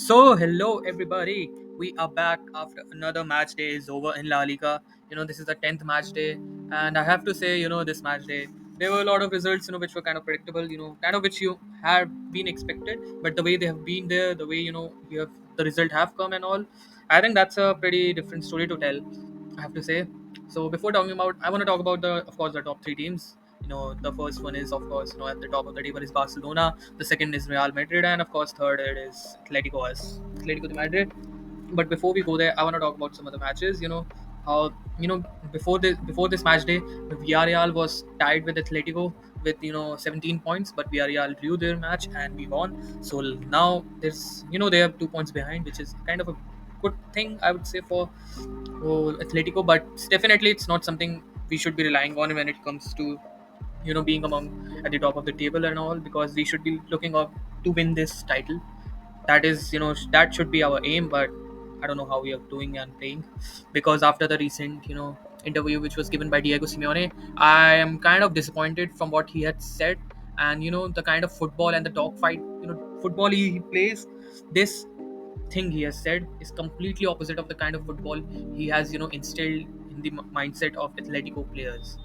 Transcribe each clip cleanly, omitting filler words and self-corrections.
Hello everybody. We are back after another match day is over in La Liga. This is the 10th match day, and I have to say, this match day, there were a lot of results, which were kind of predictable, kind of which you had been expected, but the way they have been there, the way, you have the result have come and all, I think that's a pretty different story to tell, I have to say. So before talking about, I want to talk about of course, the top three teams. The first one is, of course, at the top of the table is Barcelona. The second is Real Madrid, and of course, third it is Atletico de Madrid. But before we go there, I want to talk about some of the matches. How before this match day, Villarreal was tied with Atletico with 17 points, but Villarreal drew their match and we won. So now they have 2 points behind, which is kind of a good thing, I would say, for Atletico. But definitely, it's not something we should be relying on when it comes to being among at the top of the table and all, because we should be looking up to win this title. That should be our aim. But I don't know how we are doing and playing, because after the recent interview which was given by Diego Simeone, I am kind of disappointed from what he had said. And the kind of football and the dogfight football he plays, this thing he has said is completely opposite of the kind of football he has instilled in the mindset of Atletico players.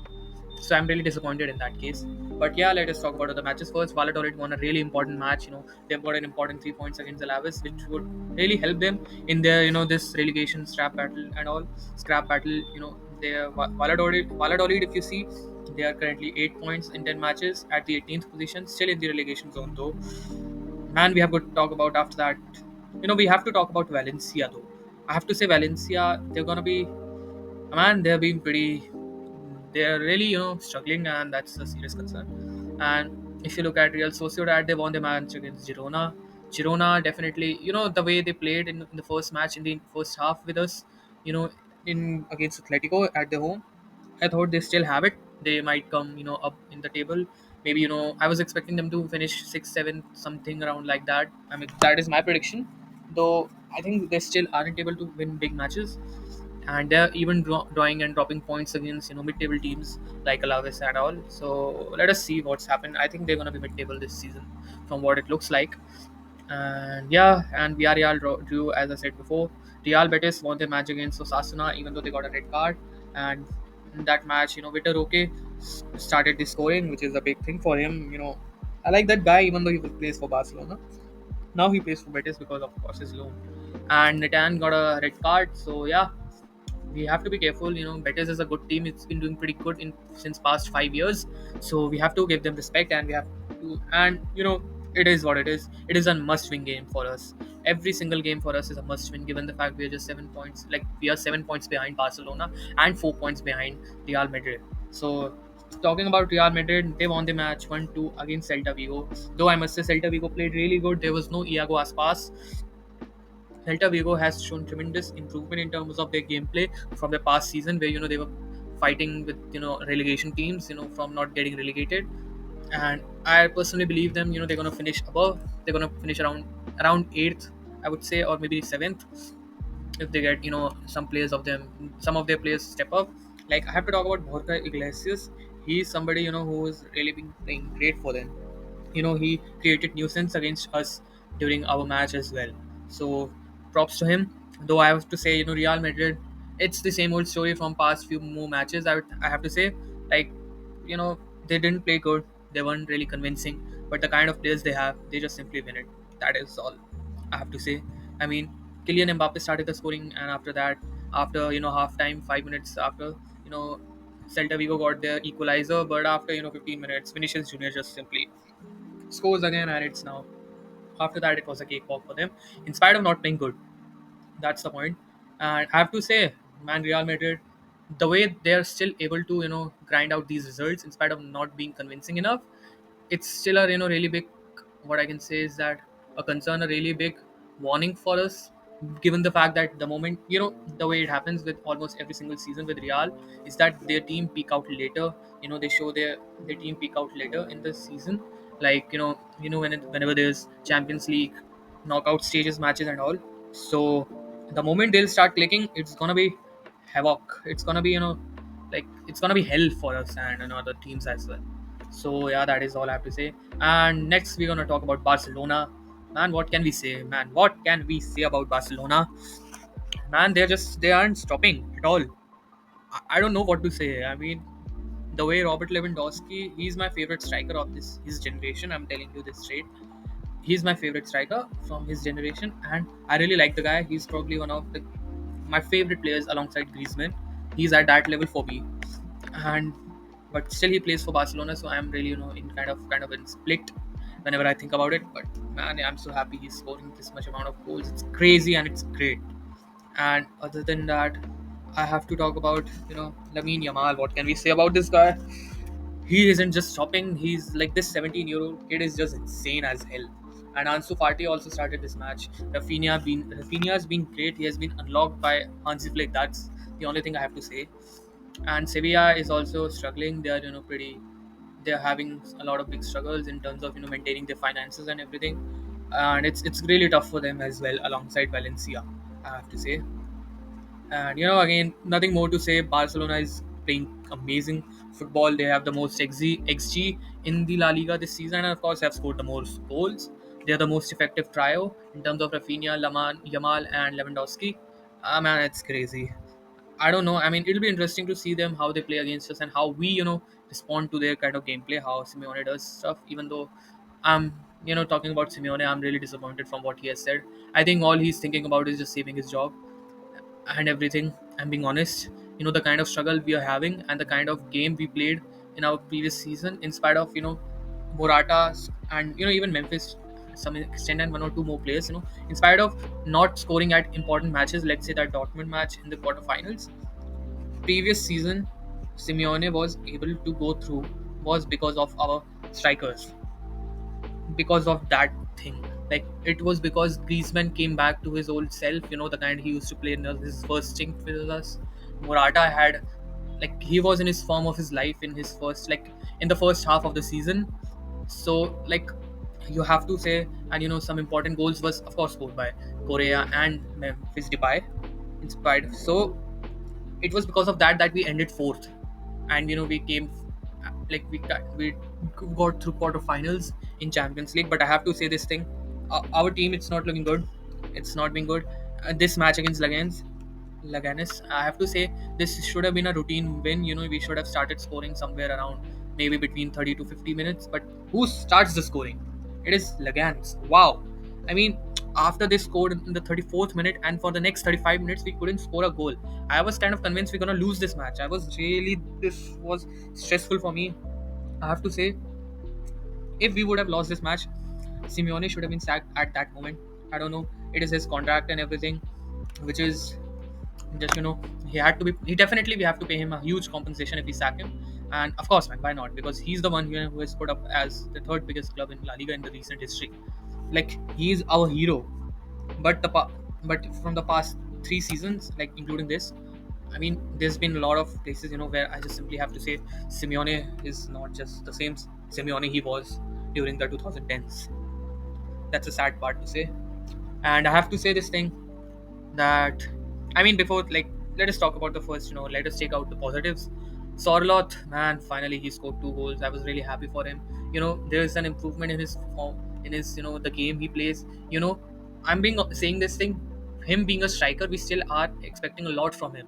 So I'm really disappointed in that case. But yeah, let us talk about other matches first. Valladolid won a really important match. They've got an important 3 points against Alaves, which would really help them in their this relegation scrap battle and all. Scrap battle. Their Valladolid, if you see, they are currently 8 points in 10 matches at the 18th position, still in the relegation zone though. Man, we have got to talk about after that. We have to talk about Valencia though. I have to say Valencia, they're gonna be, man, they're being pretty, they're really struggling, and that's a serious concern. And if you look at Real Sociedad, they won the match against Girona definitely, the way they played in the first match in the first half with us, you know in against Atletico at the home, I thought they still have it. They might come up in the table. Maybe I was expecting them to finish 6 7 something around like that. I mean, that is my prediction, though I think they still aren't able to win big matches. And they're even drawing and dropping points against mid-table teams like Alaves and all. So let us see what's happened. I think they're gonna be mid-table this season, from what it looks like. And yeah, and Villarreal drew, as I said before. Real Betis won their match against Osasuna, even though they got a red card. And in that match, Vitor Roque started the scoring, which is a big thing for him. I like that guy, even though he plays for Barcelona. Now he plays for Betis because, of course, his loan. And Nathan got a red card. So yeah, we have to be careful. Betis is a good team. It's been doing pretty good in since past 5 years. So we have to give them respect, and we have to. And it is what it is. It is a must-win game for us. Every single game for us is a must-win, given the fact we are just 7 points. Like, we are 7 points behind Barcelona and 4 points behind Real Madrid. So talking about Real Madrid, they won the match 1-2 against Celta Vigo. Though I must say Celta Vigo played really good. There was no Iago Aspas. Celta Vigo has shown tremendous improvement in terms of their gameplay from the past season, where they were fighting with relegation teams, from not getting relegated. And I personally believe them. They're gonna finish above. They're gonna finish around eighth, I would say, or maybe seventh, if they get some of their players step up. Like, I have to talk about Borja Iglesias. He's somebody who has really been playing great for them. He created nuisance against us during our match as well. So props to him. Though I have to say, Real Madrid, it's the same old story from past few more matches. I have to say, like, they didn't play good. They weren't really convincing. But the kind of players they have, they just simply win it. That is all I have to say. I mean, Kylian Mbappe started the scoring, and after that, after half time, 5 minutes after, you know, Celta Vigo got their equalizer. But after 15 minutes, Vinicius Junior just simply scores again, and it's now, after that, it was a cakewalk for them, in spite of not playing good. That's the point. And I have to say, man, Real Madrid, the way they're still able to grind out these results in spite of not being convincing enough, it's still a really big, what I can say is that, a concern, a really big warning for us, given the fact that the moment, the way it happens with almost every single season with Real, is that their team peak out later. They show their team peak out later in the season. Like, whenever there's Champions League knockout stages matches and all. So the moment they'll start clicking, it's gonna be havoc. It's gonna be, like, it's gonna be hell for us and other teams as well. So yeah, that is all I have to say. And next we're gonna talk about Barcelona. Man, what can we say? Man, what can we say about Barcelona? Man, they aren't stopping at all. I don't know what to say. I mean, the way Robert Lewandowski, he's my favorite striker of this his generation. I'm telling you this straight. He's my favorite striker from his generation, and I really like the guy. He's probably one of my favorite players alongside Griezmann. He's at that level for me, and but still he plays for Barcelona, so I'm really in kind of in split whenever I think about it. But man, I'm so happy he's scoring this much amount of goals. It's crazy and it's great. And other than that, I have to talk about Lamine Yamal. What can we say about this guy? He isn't just stopping. He's like this 17-year-old kid is just insane as hell. And Ansu Fati also started this match. Rafinha's been great. He has been unlocked by Hansi Flick. That's the only thing I have to say. And Sevilla is also struggling. They are pretty. They are having a lot of big struggles in terms of maintaining their finances and everything. And it's really tough for them as well alongside Valencia. I have to say. And again, nothing more to say. Barcelona is playing amazing football. They have the most XG in the La Liga this season, and of course, have scored the most goals. They are the most effective trio in terms of Rafinha, Yamal, and Lewandowski. Ah man, it's crazy. I don't know. I mean, it'll be interesting to see them how they play against us and how we, respond to their kind of gameplay. How Simeone does stuff. Even though I'm, talking about Simeone, I'm really disappointed from what he has said. I think all he's thinking about is just saving his job and everything. I'm being honest. The kind of struggle we are having and the kind of game we played in our previous season, in spite of Morata and even Memphis, some extent and one or two more players. In spite of not scoring at important matches, let's say that Dortmund match in the quarterfinals, previous season, Simeone was able to go through was because of our strikers, because of that thing. Like it was because Griezmann came back to his old self, the kind he used to play in his first stint with us. Morata had like he was in his form of his life in his first in the first half of the season. So you have to say, and some important goals was of course scored by Korea and Memphis Depay inspired. So it was because of that that we ended fourth, and we came we got through quarterfinals in Champions League. But I have to say this thing: our team, it's not looking good. It's not been good. This match against Leganes, I have to say this should have been a routine win. We should have started scoring somewhere around maybe between 30 to 50 minutes. But who starts the scoring? It is Leganes. Wow. I mean, after they scored in the 34th minute, and for the next 35 minutes, we couldn't score a goal. I was kind of convinced we're gonna lose this match. This was stressful for me. I have to say, if we would have lost this match, Simeone should have been sacked at that moment. I don't know. It is his contract and everything, which is just he had to be. He definitely we have to pay him a huge compensation if we sack him. And of course, man, why not? Because he's the one who has put up as the third biggest club in La Liga in the recent history. Like he's our hero. But but from the past three seasons, like including this, I mean, there's been a lot of places, where I just simply have to say Simeone is not just the same Simeone he was during the 2010s. That's a sad part to say. And I have to say this thing that, I mean, before let us talk about the first, let us take out the positives. Sorloth, man, finally he scored two goals. I was really happy for him. There is an improvement in his form, in his the game he plays. I'm being saying this thing, him being a striker, we still are expecting a lot from him.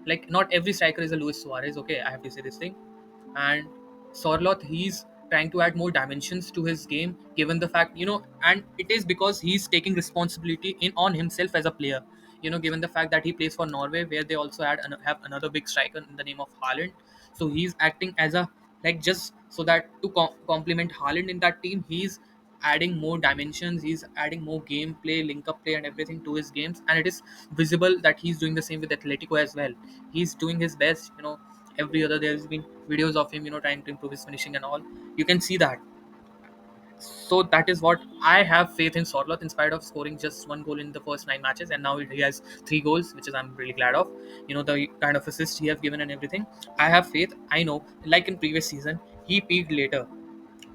Like not every striker is a Luis Suarez. Okay, I have to say this thing. And Sorloth, he's trying to add more dimensions to his game, given the fact and it is because he's taking responsibility in on himself as a player. Given the fact that he plays for Norway, where they also have another big striker in the name of Haaland. So he's acting as a just so that to complement Haaland in that team, he's adding more dimensions, he's adding more gameplay, link up play, and everything to his games. And it is visible that he's doing the same with Atletico as well. He's doing his best. Every other there's been videos of him trying to improve his finishing and all. You can see that. So that is what I have faith in Sorloth, in spite of scoring just one goal in the first nine matches, and now he has three goals, which is I'm really glad of. The kind of assist he has given and everything. I have faith. I know, like in previous season, he peaked later,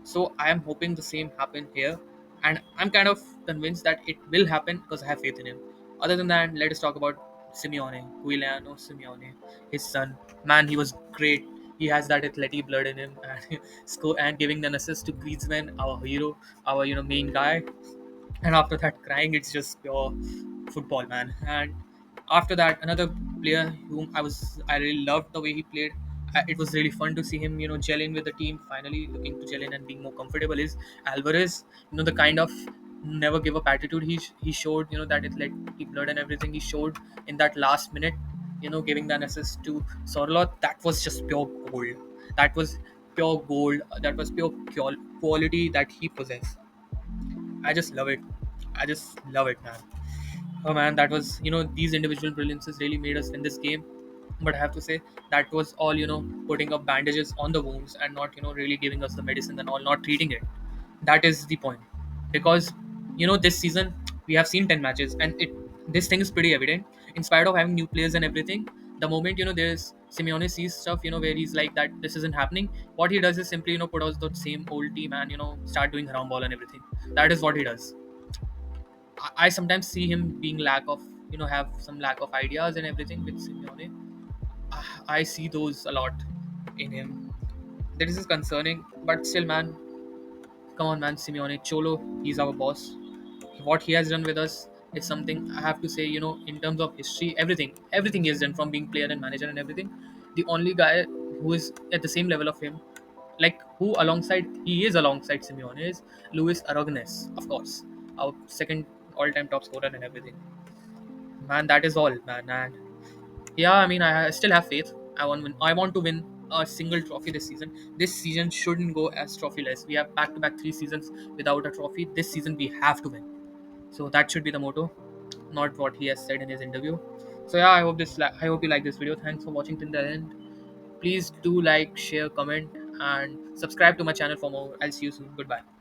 so I am hoping the same happen here, and I'm kind of convinced that it will happen because I have faith in him. Other than that, let us talk about Simeone, Giuliano Simeone, his son. Man, he was great. He has that Atleti blood in him, and score and giving an assist to Griezmann, our hero, our main guy. and after that crying, it's just pure football, man. And after that, another player whom I really loved the way he played. It was really fun to see him, gel in with the team, finally looking to gel in and being more comfortable, is Alvarez. The kind of never give up attitude he showed, that athletic blood and everything he showed in that last minute, giving the assist to Sorloth. That was just pure gold. That was pure gold. That was pure quality that he possessed. I just love it. I just love it, man. Oh man, that was, these individual brilliances really made us win this game. But I have to say that was all, putting up bandages on the wounds and not, really giving us the medicine and all, not treating it. That is the point. Because, this season we have seen 10 matches, and this thing is pretty evident. In spite of having new players and everything, the moment, there's Simeone sees stuff, where he's like that this isn't happening, what he does is simply, put out the same old team and, start doing haram ball and everything. That is what he does. I sometimes see him being lack of, have some lack of ideas and everything with Simeone. I see those a lot in him. This is concerning, but still, man, come on, man, Simeone, Cholo, he's our boss. What he has done with us is something I have to say. In terms of history, everything he has done from being player and manager and everything. The only guy who is at the same level of him, like who alongside he is alongside Simeone, is Luis Aragonés, of course, our second all-time top scorer and everything. Man, that is all, man. And yeah, I mean, I still have faith. I want to win a single trophy this season. This season shouldn't go as trophyless. We have back-to-back 3 seasons without a trophy. This season we have to win. So that should be the motto, not what he has said in his interview. So yeah, I hope you like this video. Thanks for watching till the end. Please do like, share, comment, and subscribe to my channel for more. I'll see you soon. Goodbye.